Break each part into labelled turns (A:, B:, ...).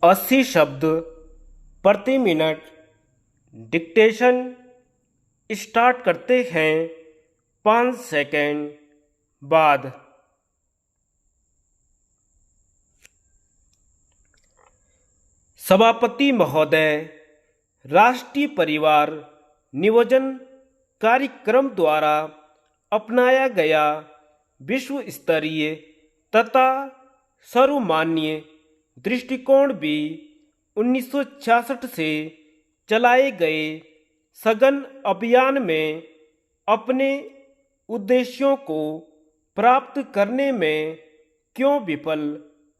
A: 80 शब्द प्रति minute dictation start करते हैं 5 सेकंड बाद। सभापति महोदय, राष्ट्रीय परिवार नियोजन कार्यक्रम द्वारा अपनाया गया विश्व स्तरीय तथा सर्वमान्य दृष्टिकोण भी 1966 से चलाए गए सघन अभियान में अपने उद्देश्यों को प्राप्त करने में क्यों विफल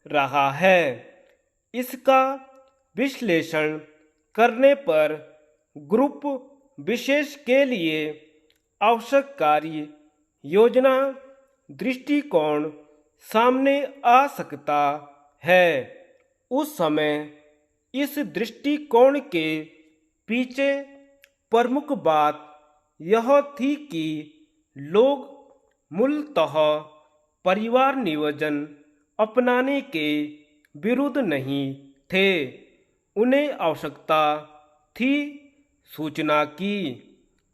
A: रहा है, इसका विश्लेषण करने पर ग्रुप विशेष के लिए आवश्यक कार्य योजना दृष्टिकोण सामने आ सकता है। उस समय इस दृष्टिकोण के पीछे प्रमुख बात यह थी कि लोग मूलतः परिवार नियोजन अपनाने के विरुद्ध नहीं थे। उन्हें आवश्यकता थी सूचना की,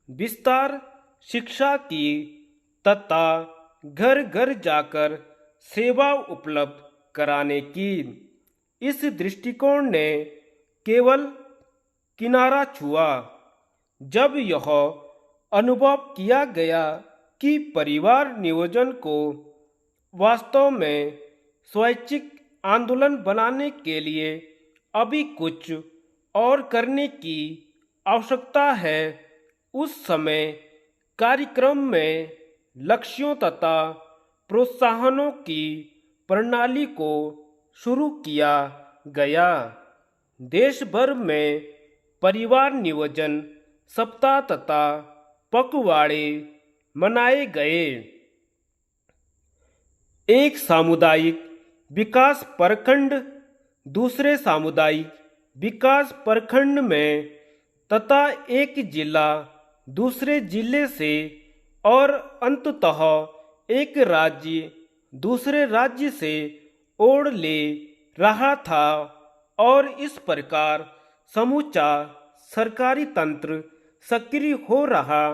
A: विस्तार शिक्षा की तथा घर घर जाकर सेवा उपलब्ध कराने की। इस दृष्टिकोण ने केवल किनारा छुआ जब यह अनुभव किया गया कि परिवार नियोजन को वास्तव में स्वैच्छिक आंदोलन बनाने के लिए अभी कुछ और करने की आवश्यकता है। उस समय कार्यक्रम में लक्ष्यों तथा प्रोत्साहनों की प्रणाली को शुरू किया गया। देश भर में परिवार नियोजन सप्ताह तथा पखवाड़े मनाए गए। एक सामुदायिक विकास प्रखंड दूसरे सामुदायिक विकास प्रखंड में तथा एक जिला दूसरे जिले से और अंततः एक राज्य दूसरे राज्य से ओढ़ ले रहा था, और इस प्रकार समूचा सरकारी तंत्र सक्रिय हो रहा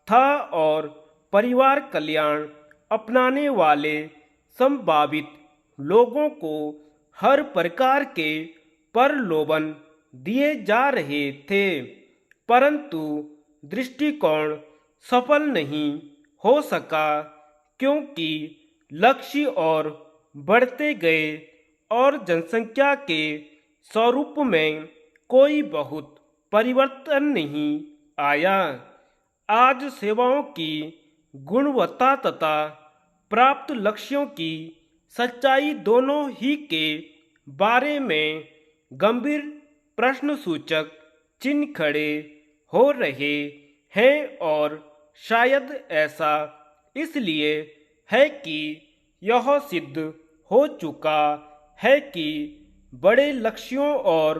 A: था और परिवार कल्याण अपनाने वाले संभावित लोगों को हर प्रकार के प्रलोभन दिए जा रहे थे, परंतु दृष्टिकोण सफल नहीं हो सका क्योंकि लक्ष्य और बढ़ते गए और जनसंख्या के स्वरूप में कोई बहुत परिवर्तन नहीं आया। आज सेवाओं की गुणवत्ता तथा प्राप्त लक्ष्यों की सच्चाई दोनों ही के बारे में गंभीर प्रश्नसूचक चिन्ह खड़े हो रहे हैं, और शायद ऐसा इसलिए है कि यह सिद्ध हो चुका है कि बड़े लक्ष्यों और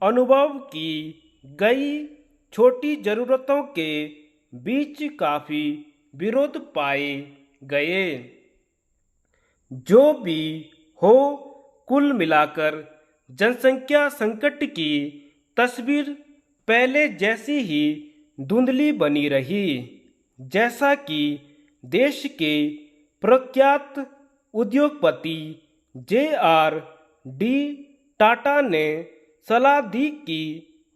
A: अनुभव की गई छोटी जरूरतों के बीच काफी विरोध पाए गए। जो भी हो, कुल मिलाकर जनसंख्या संकट की तस्वीर पहले जैसी ही धुंधली बनी रही। जैसा कि देश के प्रख्यात उद्योगपति J.R.D. टाटा ने सलाह दी कि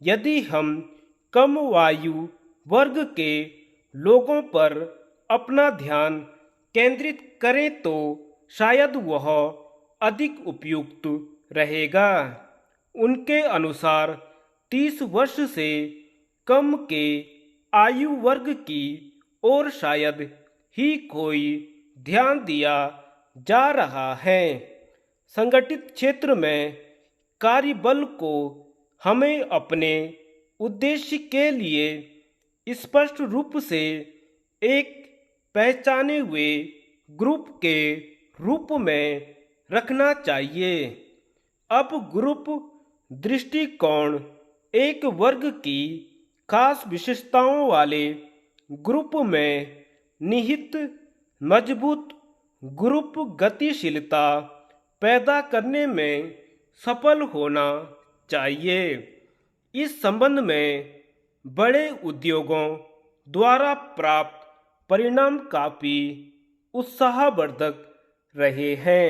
A: यदि हम कम आयु वर्ग के लोगों पर अपना ध्यान केंद्रित करें तो शायद वह अधिक उपयुक्त रहेगा। उनके अनुसार 30 वर्ष से कम के आयु वर्ग की ओर शायद ही कोई ध्यान दिया जा रहा है। संगठित क्षेत्र में कार्यबल को हमें अपने उद्देश्य के लिए स्पष्ट रूप से एक पहचाने हुए ग्रुप के रूप में रखना चाहिए। अब ग्रुप दृष्टिकोण एक वर्ग की खास विशेषताओं वाले ग्रुप में निहित मजबूत ग्रुप गतिशीलता पैदा करने में सफल होना चाहिए। इस संबंध में बड़े उद्योगों द्वारा प्राप्त परिणाम काफी उत्साहवर्धक रहे हैं।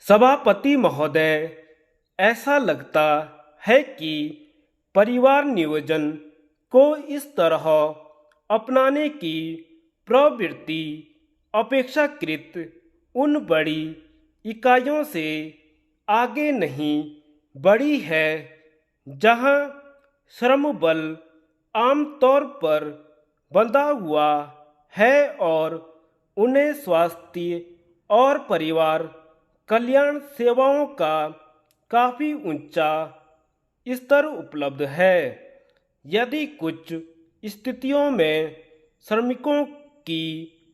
A: सभापति महोदय, ऐसा लगता है कि परिवार नियोजन को इस तरह अपनाने की प्रवृत्ति अपेक्षाकृत उन बड़ी इकाइयों से आगे नहीं बढ़ी है जहां श्रम बल आमतौर पर बंधा हुआ है और उन्हें स्वास्थ्य और परिवार कल्याण सेवाओं का काफ़ी ऊंचा स्तर उपलब्ध है। यदि कुछ स्थितियों में श्रमिकों की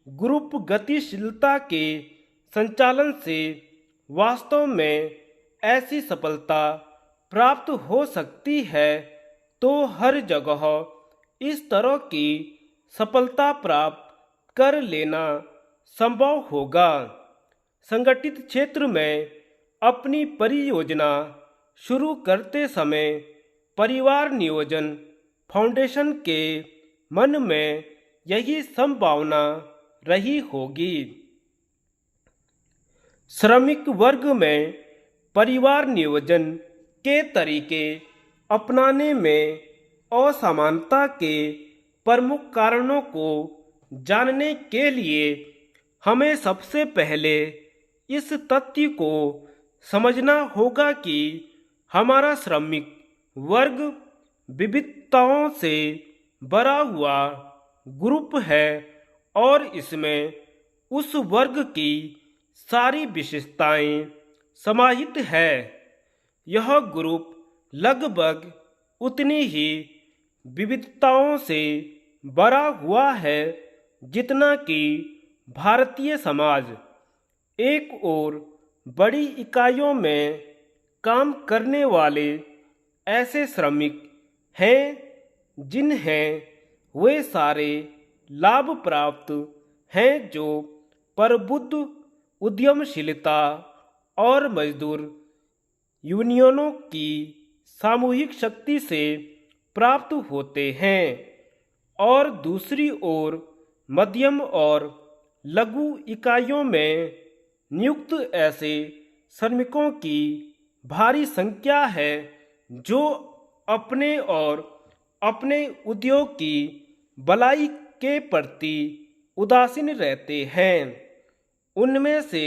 A: ग्रुप गतिशीलता के संचालन से वास्तव में ऐसी सफलता प्राप्त हो सकती है, तो हर जगह इस तरह की सफलता प्राप्त कर लेना संभव होगा। संगठित क्षेत्र में अपनी परियोजना शुरू करते समय परिवार नियोजन फाउंडेशन के मन में यही संभावना रही होगी। श्रमिक वर्ग में परिवार नियोजन के तरीके अपनाने में असमानता के प्रमुख कारणों को जानने के लिए हमें सबसे पहले इस तथ्य को समझना होगा कि हमारा श्रमिक वर्ग विविधताओं से भरा हुआ ग्रुप है और इसमें उस वर्ग की सारी विशेषताएं समाहित है। यह ग्रुप लगभग उतनी ही विविधताओं से भरा हुआ है जितना कि भारतीय समाज। एक और बड़ी इकाइयों में काम करने वाले ऐसे श्रमिक हैं जिन्हें वे सारे लाभ प्राप्त हैं जो प्रबुद्ध उद्यमशीलता और मजदूर यूनियनों की सामूहिक शक्ति से प्राप्त होते हैं, और दूसरी ओर मध्यम और लघु इकाइयों में नियुक्त ऐसे श्रमिकों की भारी संख्या है जो अपने और अपने उद्योग की भलाई के प्रति उदासीन रहते हैं। उनमें से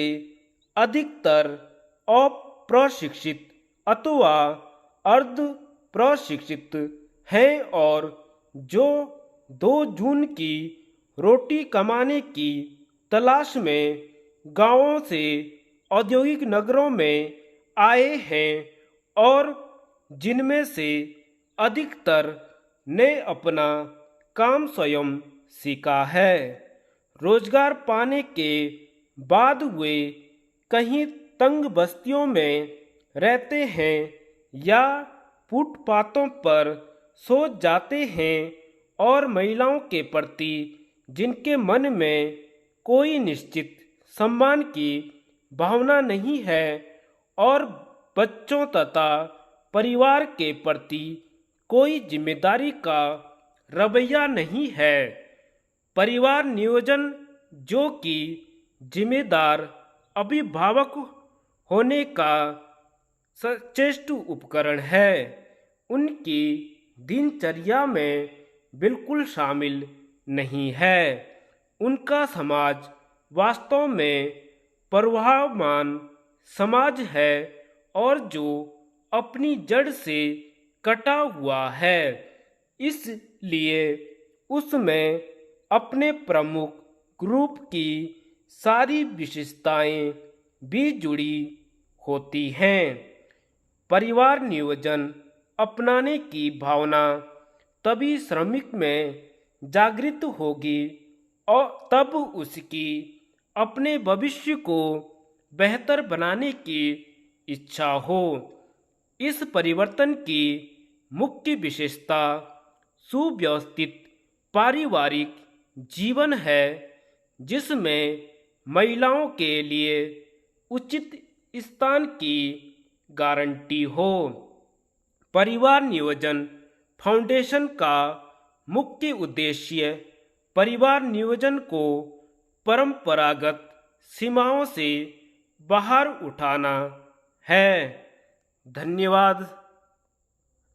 A: अधिकतर अप्रशिक्षित अथवा अर्ध प्रशिक्षित हैं और जो 2 जून की रोटी कमाने की तलाश में गांवों से औद्योगिक नगरों में आए हैं और जिनमें से अधिकतर ने अपना काम स्वयं सीखा है। रोजगार पाने के बाद वे कहीं तंग बस्तियों में रहते हैं या फुटपाथों पर सो जाते हैं और महिलाओं के प्रति जिनके मन में कोई निश्चित सम्मान की भावना नहीं है और बच्चों तथा परिवार के प्रति कोई जिम्मेदारी का रवैया नहीं है। परिवार नियोजन, जो कि जिम्मेदार अभिभावक होने का श्रेष्ठ उपकरण है, उनकी दिनचर्या में बिल्कुल शामिल नहीं है। उनका समाज वास्तव में प्रवाहमान समाज है और जो अपनी जड़ से कटा हुआ है, इसलिए उसमें अपने प्रमुख ग्रुप की सारी विशेषताएं भी जुड़ी होती हैं। परिवार नियोजन अपनाने की भावना तभी श्रमिक में जागृत होगी और तब उसकी अपने भविष्य को बेहतर बनाने की इच्छा हो। इस परिवर्तन की मुख्य विशेषता सुव्यवस्थित पारिवारिक जीवन है, जिसमें महिलाओं के लिए उचित स्थान की गारंटी हो। परिवार नियोजन फाउंडेशन का मुख्य उद्देश्य परिवार नियोजन को परंपरागत सीमाओं से बाहर उठाना है। धन्यवाद।